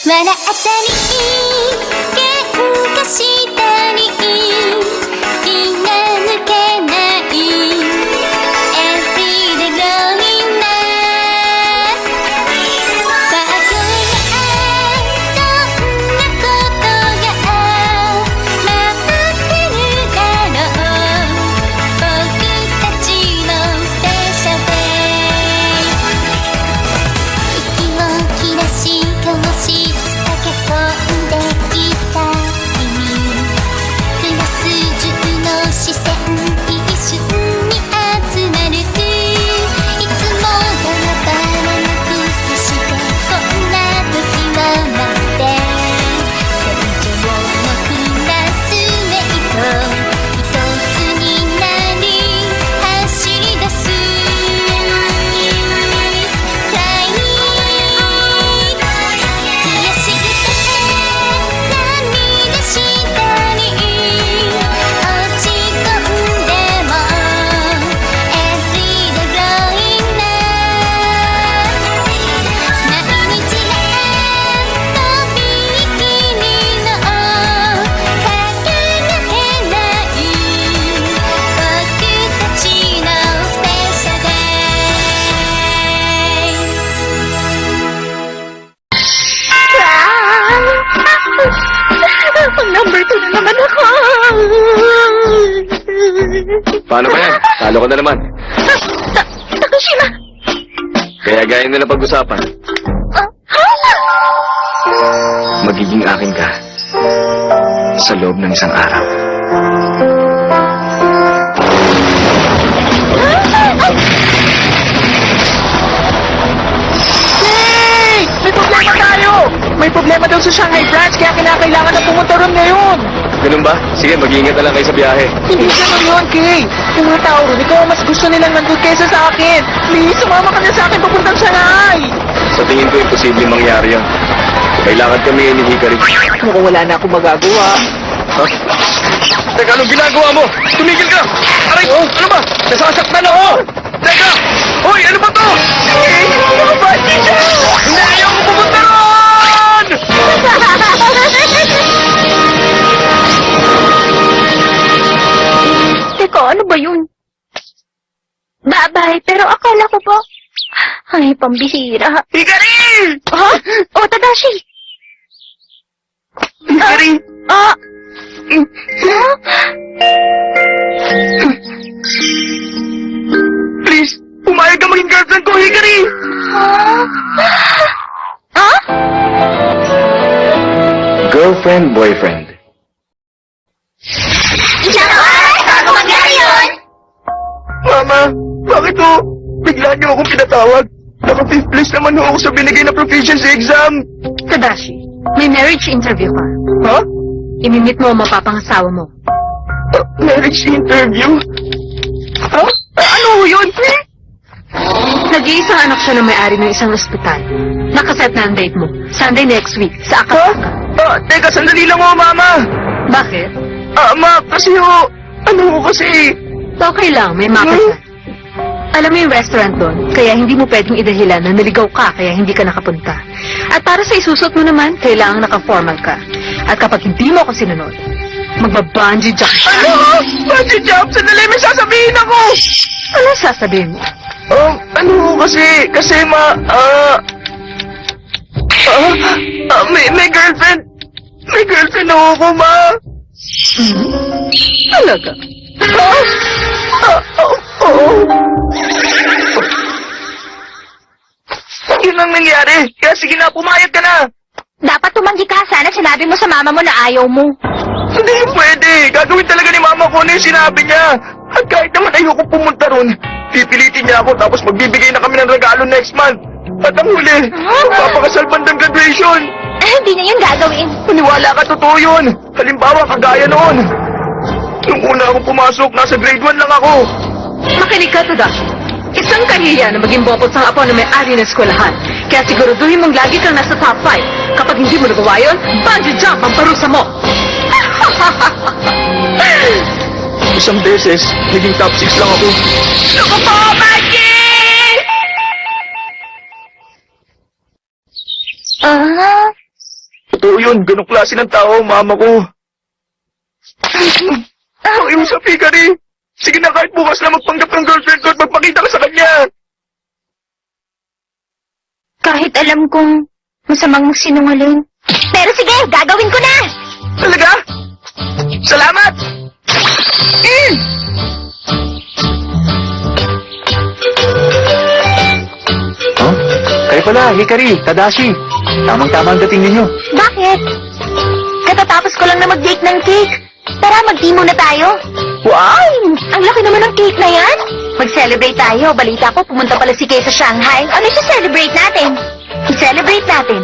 喧嘩したり気が抜けない Everyday growing up さあ今夜どんなことが待ってるだろう僕たちのスペシャルデイ息を切らし交わし駆け込んできた君クラス中の視線一瞬に集まるいつもバラバラなくそしてこんな時を待って戦場のクラスメイト一つになり走り出す悔しくて涙したり落ち込んでも Everyday growing up 毎日がとびきりの輝けない僕たちのスペシャルデNumber 2 na naman ako. Paano ba yan? Talo ka na naman. Takashima! Kaya gaya na pag-usapan, magiging akin ka sa loob ng isang araw. Hey! May problema tayo! May problema daw sa Shanghai branch kaya kinakailangan na pumunta ron ngayon. Ganun ba? Sige, mag-iingat na lang kayo sa biyahe. Hindi ganun yun, Kay. Yung mga tao ron, ikaw ang mas gusto nilang nandun kaysa sa akin. Please, sumama ka na sa akin papuntang Shanghai. Sa tingin ko, imposible mangyari yan. Kailangan kami ni Hikari. Mukhang wala na akong magagawa. Ha? Teka, anong ginagawa mo? Tumigil ka! Aray! Ano ba? Nasasaktan ako! Teka! Hoy, ano ba to? Bati siya! Hindi ayaw ko pumunta ron! Teka, ano ba yun? Babay, pero akala ko po... Ay, pambihira. Hikari! Ha? O, Tadashi! Hikari! Ah! Please, pumayag ka maging girlfriend ko, Hikari! Ah? Girlfriend, boyfriend. Isang oras bago mangyari yun! Mama, bakit ho? Bigla niyo akong pinatawag. Naka-5th place naman ho ako sa binigay na proficiency exam. Tadashi, may marriage interview ka. Ha? Imimit mo ang mapapangasawa mo. Marriage interview? Ha? Ano ho yun? Nag-iisang anak siya ng may-ari ng isang ospital. Nakaset na ang date mo. Sunday next week, sa Ha? Akataka. Teka, sandali lang ho, Mama. Bakit? Ma, kasi ho, ano ho kasi... Okay lang, may makasan. Alam mo yung restaurant doon, kaya hindi mo pwedeng idahilan na naligaw ka kaya hindi ka nakapunta. At para sa isusot mo naman, kailangang naka-formal ka. At kapag hindi mo ako sinunod, magba-bungee jump ka. Ano? Bungee jump? Sandali, may sasabihin ako! Ano sasabihin mo? Ano ho kasi... Kasi may girlfriend. May girlfriend na ako, Ma. Talaga? Yun ang nangyari. Kaya sige na, pumayag ka na. Dapat tumanggi ka. Sana sinabi mo sa mama mo na ayaw mo. Hindi yun pwede. Gagawin talaga ni Mama ko na yung sinabi niya. At kahit naman ayoko pumunta ron, pipilitin niya ako tapos magbibigay na kami ng regalo next month. At ang huli, magpapakasal bandang graduation. Hindi niya yun gagawin. Maniwala ka, totoo yun. Halimbawa, kagaya noon. Nung una akong pumasok, nasa grade 1 lang ako. Makinig ka, Tadashi. Isang kariya na maging bopot sa apo na may-ari ng eskwelahan. Kaya siguraduhin mong lagi kang nasa top 5. Kapag hindi mo nagawa yun, bungee jump ang parusa mo. Isang beses, naging top 6 lang ako. Naku po, Maggie! Totoo yun, ganong klase ng tao ang mama ko. Pakiusap, Hikari. Sige na, kahit bukas na magpanggap ng girlfriend ko at magpakita ka sa kanya. Kahit alam kong masamang sinungaling. Pero sige, gagawin ko na! Talaga? Salamat! Oh, kayo pala, Hikari, Tadashi. Tamang-tama ang dating ninyo. Bakit? Katatapos ko lang na mag-bake ng cake. Tara, mag-tea muna tayo. Wow! Ang laki naman ng cake na yan. Mag-celebrate tayo. Balita ko, pumunta pala si Kay sa Shanghai. Ano i-celebrate natin? I-celebrate natin.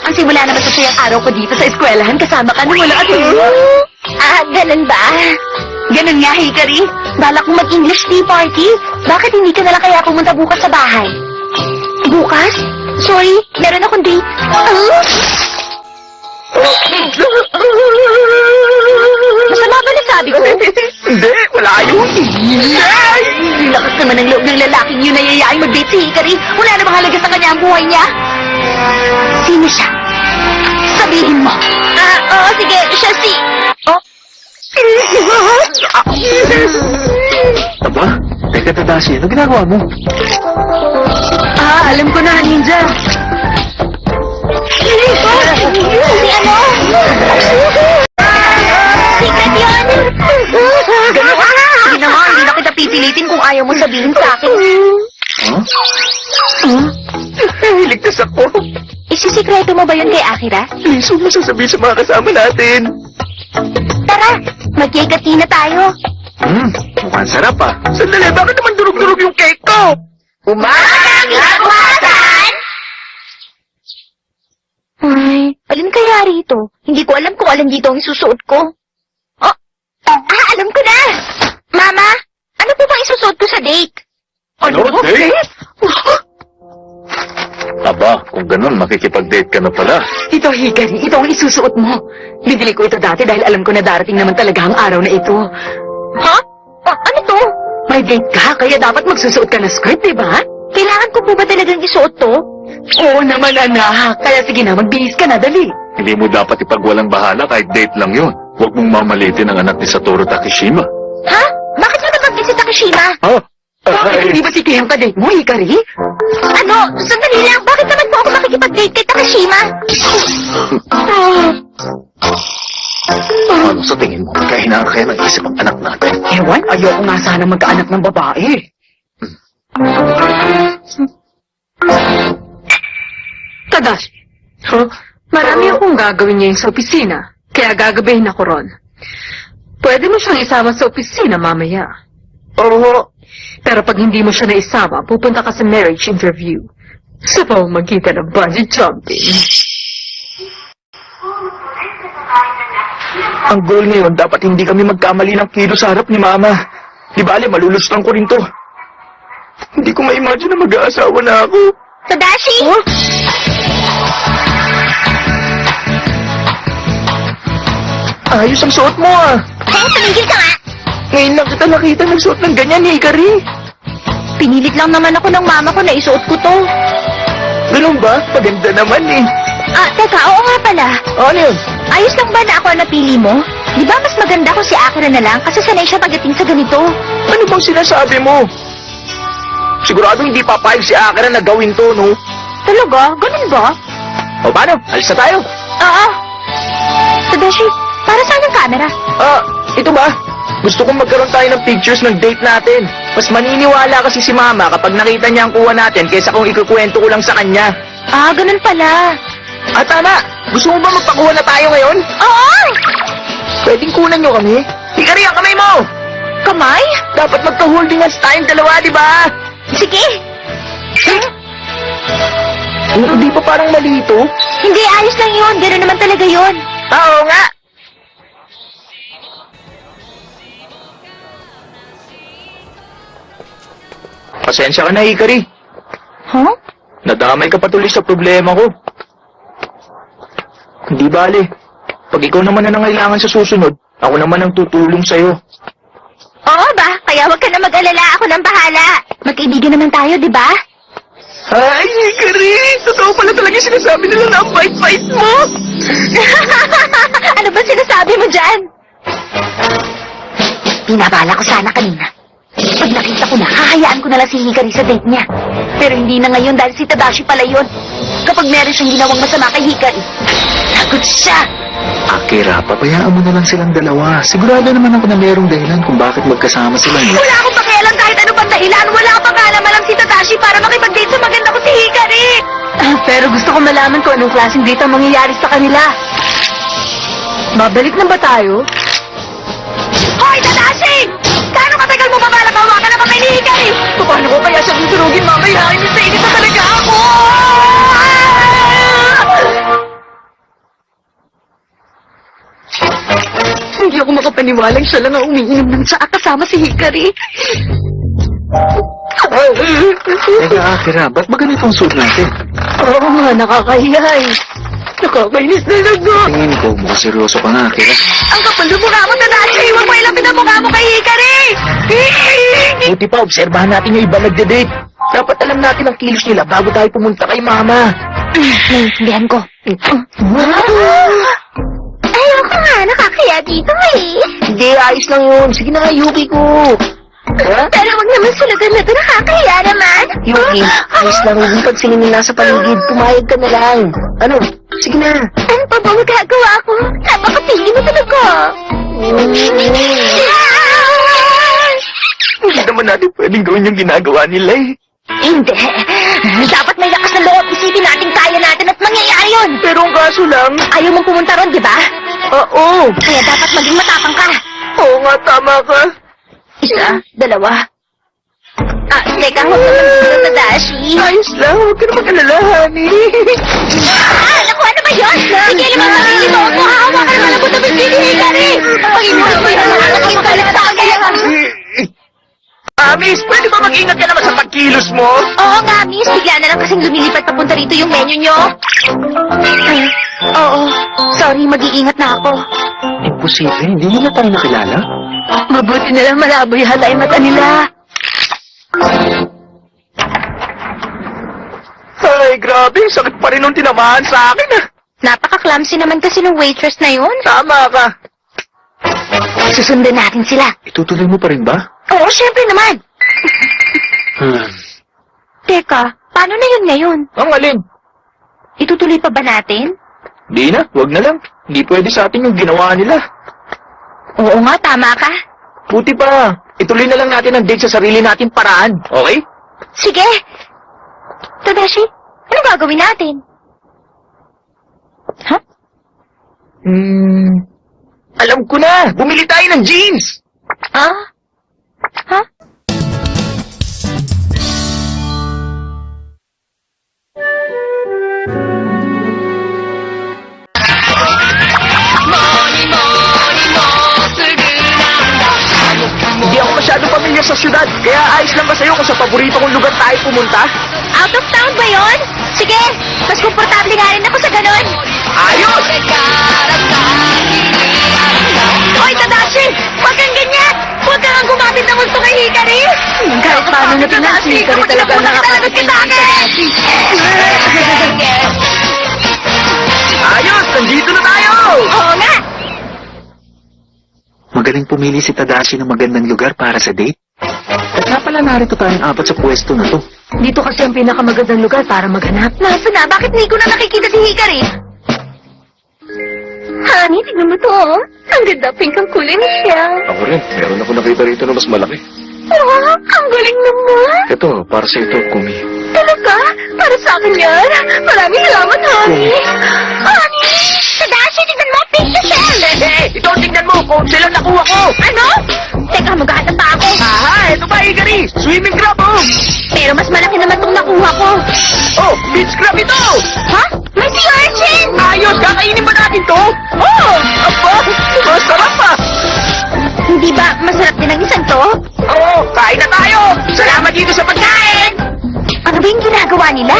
Ang simula naman sa sayang araw ko dito sa eskwelahan, kasama ka nung wala ka dito. Ah, ganun ba? Ganun nga, Hikari. Balak kong mag-English tea party. Bakit hindi ka na lang kaya pumunta bukas sa bahay? Bukas? Sorry, meron akong date. Masama ba nasabi ko? Hindi, wala yun. Ay! Lakas naman ng loob ng lalaking yun na yayaing mag-date si Hikari. Wala namang halaga sa kanya ang buhay niya. Sino siya? Sabihin mo. Oo, sige. Siya si... Oh? Aba, teka Tadashi, ano ginagawa mo? Alam ko na, Ninja. Si ano? Secret yun! Sige na nga, hindi na kita pipilitin kung ayaw mo sabihin sa akin. Ligtas ako. Isisikreto mo ba yun kay Akira? Please, huwag mo sasabihin sa mga kasama natin. Tara, mag-cake at tea na tayo. Mukhang sarap ah. Sandali, bakit naman durug-durug yung cake ko? Umagang lakwatan! Ay, alin kaya rito? Hindi ko alam kung alin dito ang isusuot ko. Oh, alam ko na! Mama, ano po bang isusuot ko sa date? Ano? Date? Aba, kung ganun, makikipag-date ka na pala. Ito, Hikari. Ito ang isusuot mo. Binili ko ito dati dahil alam ko na darating naman talaga ang araw na ito. Ha? Ano to? May date ka, kaya dapat magsusuot ka ng skirt, di ba? Kailangan ko po ba talagang isuot to? Oo naman, anak. Kaya sige na, magbihis ka na, dali. Hindi mo dapat ipagwalang bahala kahit date lang yun. Huwag mong mamalitin ang anak ni Satoru Takeshima. Ha? Bakit naman mag si Takeshima? Ha? Bakit hindi ba si Kay ang kadate mo, Hikari? Ano? Sandali lang. Bakit naman po ako makikipag-date kay Takeshima? Ano sa tingin mo? Kahinaan kaya ng isip ang anak natin. Ewan, ayoko nga sana magkaanak ng babae. Tadashi, marami akong gagawin ngayon sa opisina, kaya gagabihin ako ron. Pwede mo siyang isama sa opisina mamaya. Oo. Pero pag hindi mo siya naisama, pupunta ka sa marriage interview. Sa pamamagitan ng bungee jumping. Ang goal ngayon, dapat hindi kami magkamali ng kilo sa harap ni Mama. Di bale, malulustuan ko rin to. Hindi ko ma-imagine na mag-aasawa na ako. Tadashi! Ayos ang suot mo ah. Hey, tumigil ka nga! Ngayon lang kita nakita nagsuot ng ganyan, Hikari. Pinilit lang naman ako ng mama ko na isuot ko to. Ganun ba? Maganda naman eh. Teka, oo nga pala. Ano yun? Ayos lang ba na ako ang napili mo? Di ba mas maganda kung si Akira na lang kasi sanay siya pagdating sa ganito? Ano bang sinasabi mo? Sigurado hindi papayag si Akira na gawin to, no? Talaga? Ganun ba? O paano? Alis na tayo. Oo. Tadashi, para saan ang camera? Ito ba? Gusto kong magkaroon tayo ng pictures ng date natin. Mas maniniwala kasi si Mama kapag nakita niya ang kuha natin kaysa kung ikukwento ko lang sa kanya. Ganun pala. Tama. Gusto mo ba magpakuha na tayo ngayon? Oo! Pwedeng kunan niyo kami? Hikari, ang kamay mo! Kamay? Dapat magka-holding hands tayong dalawa, di ba? Sige. Hindi pa parang mali ito? Hindi, ayos lang yun. Ganun naman talaga yun. Oo nga. Pasensya ka na, Hikari. Huh? Nadamay ka patuloy sa problema ko. Hindi bale. Pag ikaw naman na nangailangan sa susunod, ako naman ang tutulong sa'yo. Oo ba? Kaya huwag ka na mag-alala. Ako nang bahala. Magkaibigan naman tayo, di ba? Ay, Hikari! Totoo pala talaga yung sinasabi nila na ang bait-bait mo! Ano ba sinasabi mo dyan? Pinabala ko sana kanina. Pag nakita ko na, hahayaan ko na lang si Hikari sa date niya. Pero hindi na ngayon dahil si Tadashi pala yun. Kapag meron siyang ginawang masama kay Hikari, lagot siya! Akira, pabayaan mo na lang silang dalawa. Sigurado naman ako na merong dahilan kung bakit magkasama sila ngayon. Wala akong pakialam kahit ano pang dahilan. Wala akong pakialam alam si Tadashi para makipag-date sa maganda ko si Hikari. Pero gusto ko malaman kung anong klaseng date ang mangyayari sa kanila. Babalik na ba tayo? Hoy, Tadashi! Gaano katagal mo babalak hawakan na kamay ni Hikari? Paano ko kaya siya tuturugin mamaya? Inis na inis na talaga ako! Hindi ako makapaniwalang siya lang ang umiinom ng tsaa kasama si Hikari. Teka, Akira, ba't ba ganito ang suit natin? Oo nga, nakakahiya eh. Nakakainis na lago. Tingin ko, mukhang seryoso ka nga, Akira. Ang kapal ng mukha mo, Tadashi! Huwag mo ilapit ang mukha mo kay Hikari! Buti pa, obserbahan natin yung iba nagde-date. Dapat alam natin ang kilos nila bago tayo pumunta kay Mama. Naiintindihan ko. Ayoko nga, nakakaya dito eh. Hindi, ayos lang yun. Sige na nga, Yuki ko. Pero wag naman sulugan na ito, nakakaya naman. Yuki, ayos lang. Huwag mong pansinin nila sa paligid. Pumayag ka na lang. Ano? Sige na. Ano pa ba magagawa ko? Napakapili mo talaga. Hindi naman natin pwedeng gawin yung ginagawa nila eh. Hindi. Dapat may lakas ng loob. Isipin natin kaya natin at mangyayari yun. Pero ang kaso lang, Ayaw mong pumunta ron, di ba? oo. Kaya dapat maging matapang ka. Oo nga, tama ka. Isa, dalawa. Teka, huwag naman dito, Tadashi. Ayos lang. Huwag ka na mag-alala, honey. Naku, ano ba yun? Tigil mo ang sarili mo. Hahawa ka naman ang buto ng Hikari. Pag-inuha mo yun, nakakagalit sa kanya. Miss, pwede ba mag-ingat ka naman sa pagkilos mo? Oo nga, miss. Bigla na lang kasing lumilipad papunta rito yung menu nyo. Oo. Sorry, mag-iingat na ako. Imposible, hindi nila tayo nakilala. Mabuti na lang malabo yung halay mata nila. Ay, grabe. Sakit pa rin nung tinamaan sa akin ah. Napaka-clumsy naman kasi ng waitress na yun. Tama ka. Susundan natin sila. Itutuloy mo pa rin ba? Oo, syempre naman. Hmm. Teka, paano na yun ngayon? Ang alin? Itutuloy pa ba natin? Di na, wag na lang. Hindi pwede sa atin yung ginawa nila. Oo nga, tama ka. Buti pa. Ituloy na lang natin ang date sa sarili natin paraan. Okay? Sige. Tadashi, ano gagawin natin? Ha? Alam ko na. Bumili tayo ng jeans. Ah? Ha? Hindi ako masyado pamilyar sa syudad. Kaya ayos lang ba sa'yo kung sa paborito kong lugar tayo pumunta? Out of town ba yun? Sige, mas komportable nga rin ako sa ganun. Ayos! Hoy, Tadashi! Huwag kang ganyan! Huwag kang ang gumamit ng gusto kay Hikari! Kahit paano na pinag si Hikari talaga nakakatikin sa akin! Ayos! Nandito na tayo! Oo nga! Magaling pumili si Tadashi ng magandang lugar para sa date. At nga pala narito tayong apat sa pwesto na to. Dito kasi ang pinakamagandang lugar para maghanap. Nasa na? Bakit hindi ko na nakikita si Hikari? Honey, tignan mo to. Oh. Ang ganda, pink ang kulay niya. Ako rin, meron ako nakita rito na mas malaki. Oh, ang galing naman. Ito, para sa ito, Kumi. Talaga? Para sa akin yan? Maraming salamat, honey. Honey! Tadashi, tignan mo, pink na shell. Ito, tingnan mo kung silang nakuha ko. Ano? Teka, maghahanap pa ako. Aha, ito ba, Hikari? Swimming crab, oh! Pero mas malaki naman itong nakuha ko. Oh, beach crab ito! Ha? May sea urchin! Ayos, kakainin ba natin to? Oh! Aba, masarap ah! Hindi ba masarap din ang isang to? Oo, kain na tayo! Salamat dito sa pagkain! Ano ba yung ginagawa nila?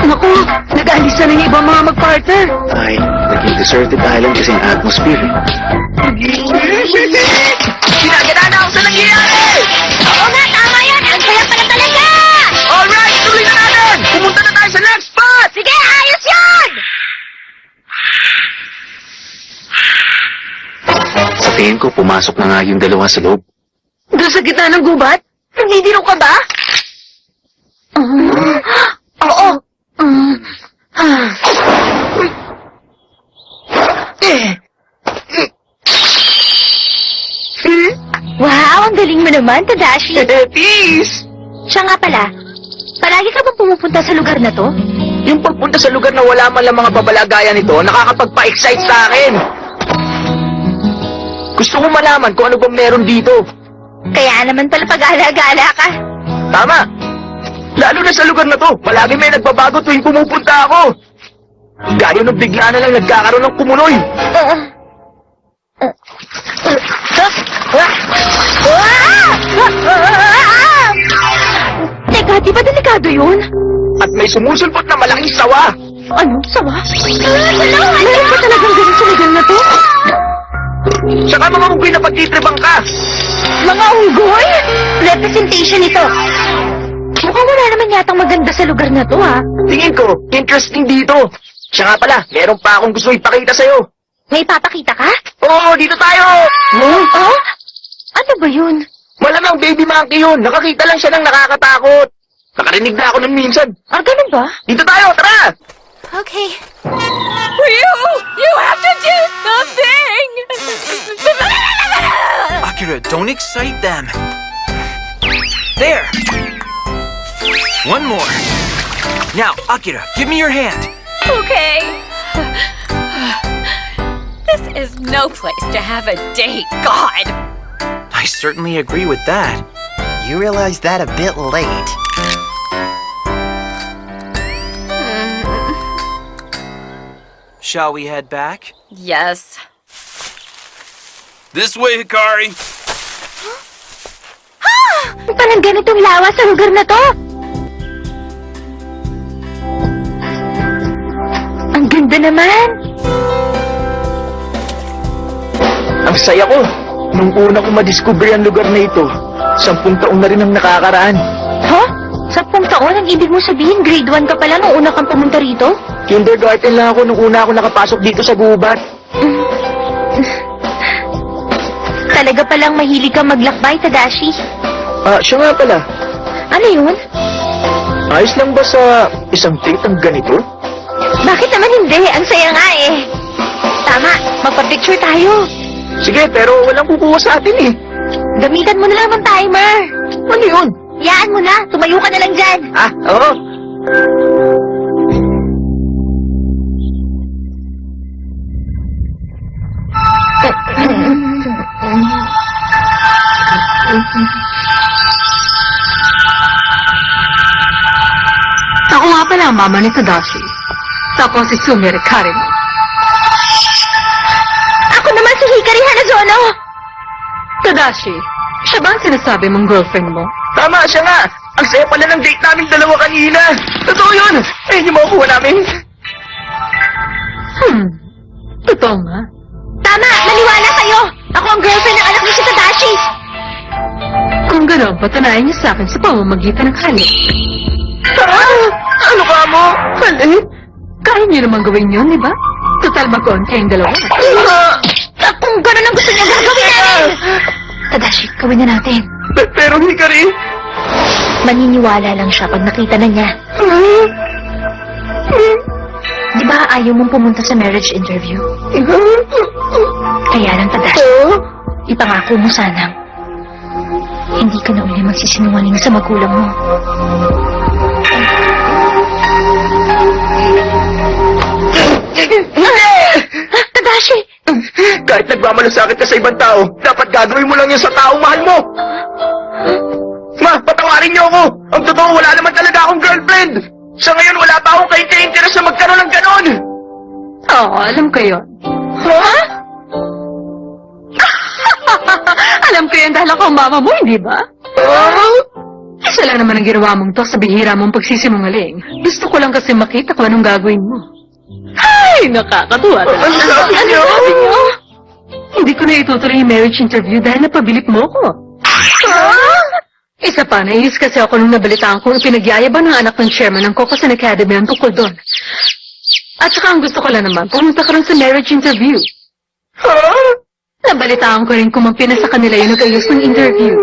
Naku, nag-aalis na yung ibang mga mag-partner. Ay, naging deserted island kasi ang atmosphere. Ginagana na ako sa nangyayari! Tingin ko pumasok na nga yung dalawa sa loob. Doon sa gitna ng gubat? Nandidiro ka ba? Oo. Wow, ang galing mo naman, Tadashi. Peace! Siya nga pala, palagi ka bang pumupunta sa lugar na to? Yung pagpunta sa lugar na wala man lang mga babalagayan nito, nakakapagpa-excite sa akin. Gusto ko malaman kung ano bang meron dito. Kaya naman pala pag-ala-gala ka. Tama. Lalo na sa lugar na to, palagi may nagbabago tuwing pumupunta ako. Gaya nung bigla na lang nagkakaroon ng kumuloy. Teka, di ba delikado yun? At may sumusulpot na malaking sawa. Ano? Sawa? Meron ba talagang ganun sa lugar na to? Saka mga unggoy na pagtitribang ka. Mga unggoy? Representation ito. Mukhang wala naman yatang maganda sa lugar na to, ha? Tingin ko, interesting dito. Siya nga pala, meron pa akong gusto ipakita sa'yo. May papakita ka? Oo, dito tayo! Oh? Ano ba yun? Malamang baby monkey yun. Nakakita lang siya ng nakakatakot. Nakarinig na ako nun minsan. Ah, ganun ba? Dito tayo, tara! Okay. Ryu! You have to do something! Akira, don't excite them. There! One more. Now, Akira, give me your hand. Okay. This is no place to have a date, God! I certainly agree with that. You realize that a bit late. Shall we head back? Yes. This way, Hikari. Parang ganitong lawa sa lugar na to. Ang ganda naman. Ang saya ko. Nung una ko madiscover ang lugar na ito, 10 taon na rin ang nakakaraan. Ha? 10 taon? Ang ibig mo sabihin, grade 1 ka pala nung una kang pumunta rito? Kindergarten lang ako nung una ako nakapasok dito sa gubat. Talaga palang mahilig ka maglakbay, Tadashi. Siya nga pala. Ano yun? Ayos lang ba sa isang date ang ganito? Bakit naman hindi? Ang saya nga eh. Tama, magpa-picture tayo. Sige, pero walang kukuha sa atin eh. Gamitan mo na lang ng timer. Ano yun? Yaan mo na, tumayo ka na lang dyan. Oo. Ako nga pala ang mama ni Tadashi. Tapos si Sumire Karima. Ako naman si Hikari Hanazono. Tadashi, siya ba ang sinasabi mong girlfriend mo? Tama, siya nga. Ang saya pala ng date namin dalawa kanina. Totoo yun. Ayun yung makukuha namin. Totoo nga. Tama, maniwala kayo. Ako ang girlfriend ng anak ni si Tadashi. Kung gano'n, patunayan niyo sa akin sa pamamagitan ng halik. Ano ka mo? Hali? Kaya niyo naman gawin yun, di ba? Total mag-on kayong dalawa. Kung gano'n ang gusto niyo gagawin natin. Tadashi, gawin na natin. Pero Hikari, Maniniwala lang siya pag nakita na niya. Di ba ayaw mong pumunta sa marriage interview? Kaya lang, Tadashi, ipangako mo sanang hindi ka na uli magsisinungaling sa magulang mo. Tadashi! kahit nagmamalasakit ka sa ibang tao, dapat gagawin mo lang yan sa taong mahal mo. Ma, patawarin niyo ako. Ang totoo, wala naman talaga akong girlfriend. Sa ngayon, wala pa akong kainteres na magkaroon ng ganon. Oo, alam ko yun. Ha? Alam ko yun dahil ako ang mama mo, hindi ba? Isa lang naman ang ginawa mong to sa bihira mong pagsisinungaling. Gusto ko lang kasi makita kung anong gagawin mo. Ay, nakakatuwa talaga. Ang sabi niyo? Sabi niyo? Hindi ko na itutuloy yung marriage interview dahil napabilip mo ko. Isa pa, naiis kasi ako nung nabalitaan kong ipinagyayabang ng anak ng chairman ng Caucasan Academy ang tungkol doon. At saka ang gusto ko lang naman, pumunta ka rin sa marriage interview. Ha? Nabalitaan ko rin kumampi na sa kanila yung nag-ayos ng interview.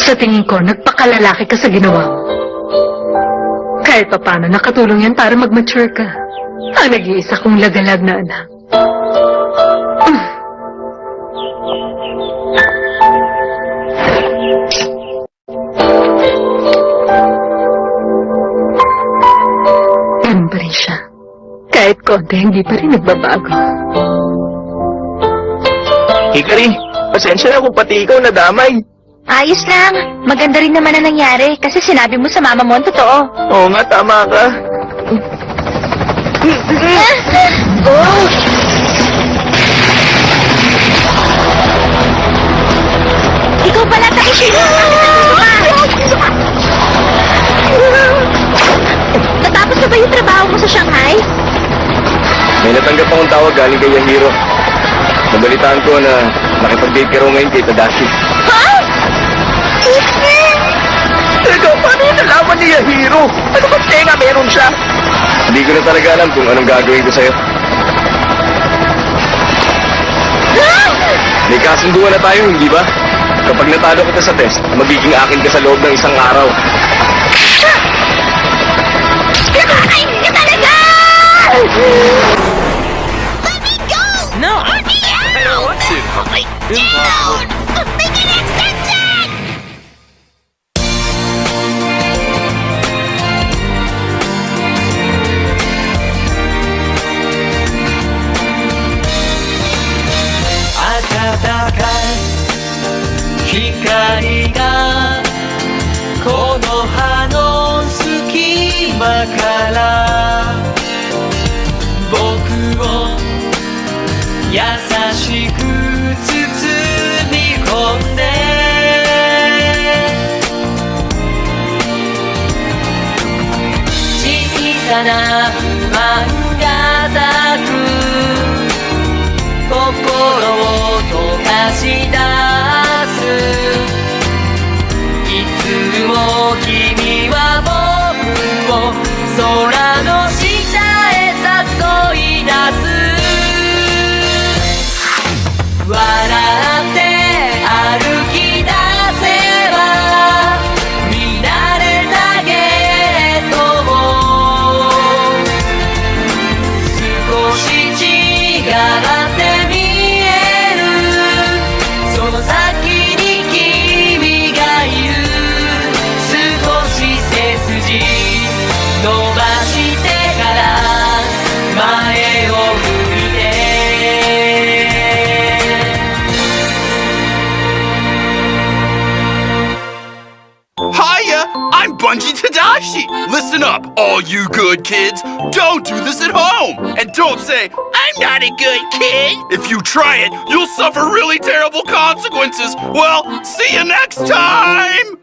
Sa tingin ko, nagpakalalaki ka sa ginawa mo. Kahit papano, nakatulong yan para mag-mature ka. Ang nag-iisa kong lagalag na anak. Ganun pa rin siya. Kahit konti, hindi pa rin nagbabago. Hikari, pasensya na kung pati ikaw nadamay. Ayos lang. Maganda rin naman ang nangyari kasi sinabi mo sa mama mo ang totoo. Oo nga, tama ka. Oh! Ikaw pala, Taishiro! Natapos na ba yung trabaho mo sa Shanghai? May natanggap akong tawag galing kay Yahiro. Nabalitaan ko na nakipag-date ka raw ngayon kay Tadashi. Ha? Teka, paano yung nalaman ni Yahiro? Ano ba tenga meron siya? Hindi ko na talaga alam kung anong gagawin ko sa'yo. May kasunduan na tayo, hindi ba? Kapag natalo kita sa test, magiging akin ka sa loob ng isang araw. Kumakain ka talaga! Let me go! No! Let me out! I don't want to. Oh my Impossible. God! Make an extension! Hiya! I'm Bunji Tadashi! Listen up, all you good kids! Don't do this at home! And don't say, I'm not a good kid! If you try it, you'll suffer really terrible consequences! Well, see you next time!